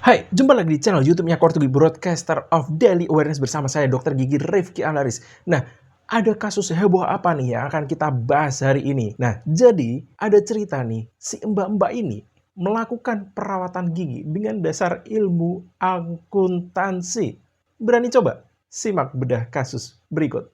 Hai, jumpa lagi di channel YouTube-nya Kortugi Broadcaster of Daily Awareness bersama saya Dr. Gigi Rifki Alaris. Nah, ada kasus heboh apa nih yang akan kita bahas hari ini? Nah, jadi ada cerita nih, si mbak-mbak ini melakukan perawatan gigi dengan dasar ilmu akuntansi. Berani coba? Simak bedah kasus berikut.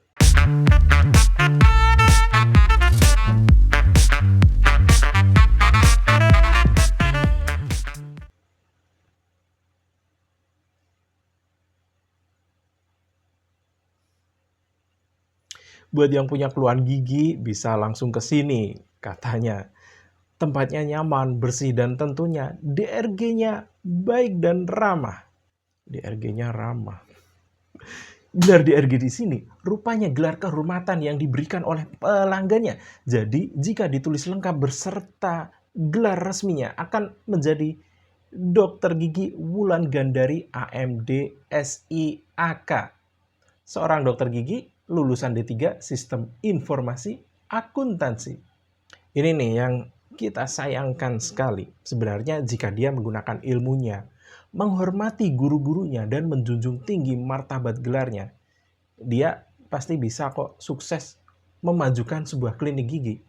Buat yang punya keluhan gigi, bisa langsung ke sini, katanya. Tempatnya nyaman, bersih, dan tentunya DRG-nya baik dan ramah. DRG-nya ramah. Gelar DRG di sini rupanya gelar kehormatan yang diberikan oleh pelanggannya. Jadi, jika ditulis lengkap berserta gelar resminya akan menjadi Dr. Gigi Wulandari AMD SIAK. Seorang dokter gigi lulusan D3 Sistem Informasi Akuntansi. Ini nih yang kita sayangkan sekali. Sebenarnya jika dia menggunakan ilmunya, menghormati guru-gurunya, dan menjunjung tinggi martabat gelarnya, dia pasti bisa kok sukses memajukan sebuah klinik gigi.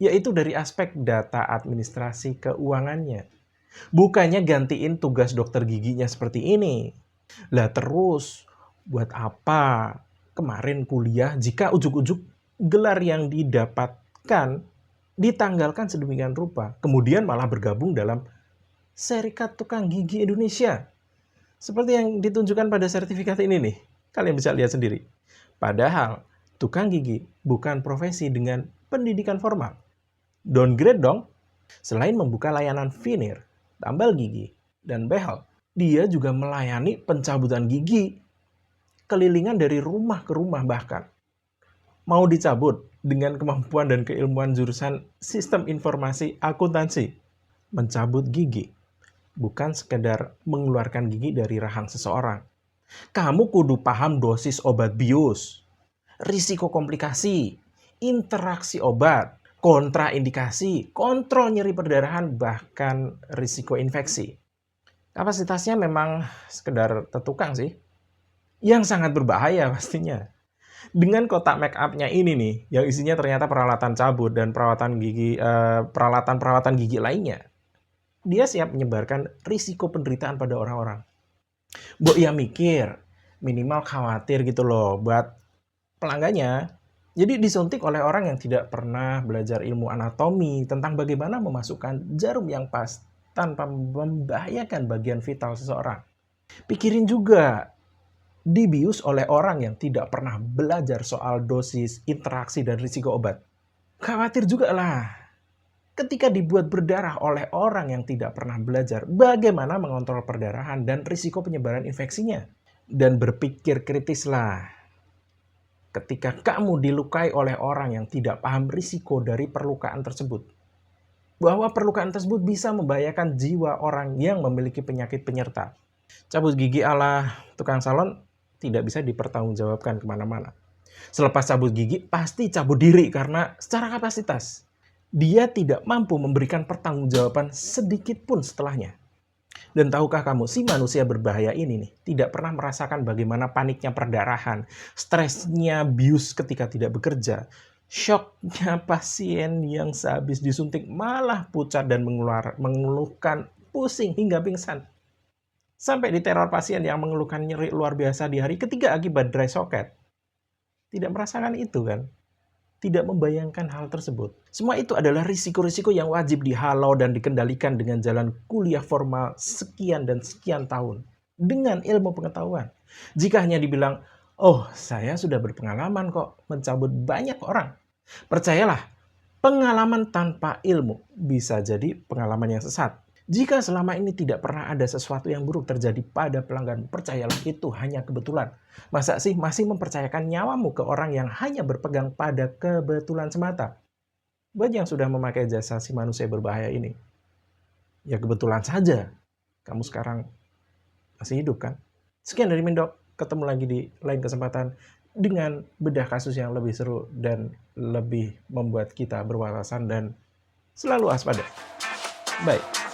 Yaitu dari aspek data administrasi keuangannya. Bukannya gantiin tugas dokter giginya seperti ini. Lah terus, buat apa kemarin kuliah jika ujuk-ujuk gelar yang didapatkan ditanggalkan sedemikian rupa, kemudian malah bergabung dalam Serikat Tukang Gigi Indonesia. Seperti yang ditunjukkan pada sertifikat ini nih, kalian bisa lihat sendiri. Padahal, tukang gigi bukan profesi dengan pendidikan formal. Downgrade dong. Selain membuka layanan veneer, tambal gigi, dan behel, dia juga melayani pencabutan gigi. Kelilingan dari rumah ke rumah bahkan. Mau dicabut dengan kemampuan dan keilmuan jurusan Sistem Informasi Akuntansi. Mencabut gigi bukan sekedar mengeluarkan gigi dari rahang seseorang. Kamu kudu paham dosis obat bius, risiko komplikasi, interaksi obat, kontraindikasi, kontrol nyeri perdarahan, bahkan risiko infeksi. Kapasitasnya memang sekedar tetukang sih, yang sangat berbahaya pastinya. Dengan kotak make up-nya ini nih, yang isinya ternyata peralatan cabut dan peralatan-perawatan gigi lainnya, dia siap menyebarkan risiko penderitaan pada orang-orang. Mbok ya mikir, minimal khawatir gitu loh buat pelanggannya. Jadi disuntik oleh orang yang tidak pernah belajar ilmu anatomi tentang bagaimana memasukkan jarum yang pas tanpa membahayakan bagian vital seseorang. Pikirin juga, dibius oleh orang yang tidak pernah belajar soal dosis, interaksi, dan risiko obat. Khawatir juga lah. Ketika dibuat berdarah oleh orang yang tidak pernah belajar bagaimana mengontrol perdarahan dan risiko penyebaran infeksinya. Dan berpikir kritislah. Ketika kamu dilukai oleh orang yang tidak paham risiko dari perlukaan tersebut. Bahwa perlukaan tersebut bisa membahayakan jiwa orang yang memiliki penyakit penyerta. Cabut gigi ala tukang salon tidak bisa dipertanggungjawabkan kemana-mana. Selepas cabut gigi, pasti cabut diri karena secara kapasitas, dia tidak mampu memberikan pertanggungjawaban sedikit pun setelahnya. Dan tahukah kamu, si manusia berbahaya ini nih, tidak pernah merasakan bagaimana paniknya perdarahan, stresnya bius ketika tidak bekerja, syoknya pasien yang sehabis disuntik malah pucat dan mengeluhkan pusing hingga pingsan. Sampai diteror pasien yang mengeluhkan nyeri luar biasa di hari ketiga akibat dry socket. Tidak merasakan itu kan? Tidak membayangkan hal tersebut. Semua itu adalah risiko-risiko yang wajib dihalau dan dikendalikan dengan jalan kuliah formal sekian dan sekian tahun. Dengan ilmu pengetahuan. Jika hanya dibilang, oh saya sudah berpengalaman kok mencabut banyak orang. Percayalah, pengalaman tanpa ilmu bisa jadi pengalaman yang sesat. Jika selama ini tidak pernah ada sesuatu yang buruk terjadi pada pelanggan, percayalah itu hanya kebetulan. Masa sih masih mempercayakan nyawamu ke orang yang hanya berpegang pada kebetulan semata? Buat yang sudah memakai jasa si manusia berbahaya ini, ya kebetulan saja kamu sekarang masih hidup kan? Sekian dari Mindok, ketemu lagi di lain kesempatan dengan bedah kasus yang lebih seru dan lebih membuat kita berwawasan dan selalu waspada. Bye.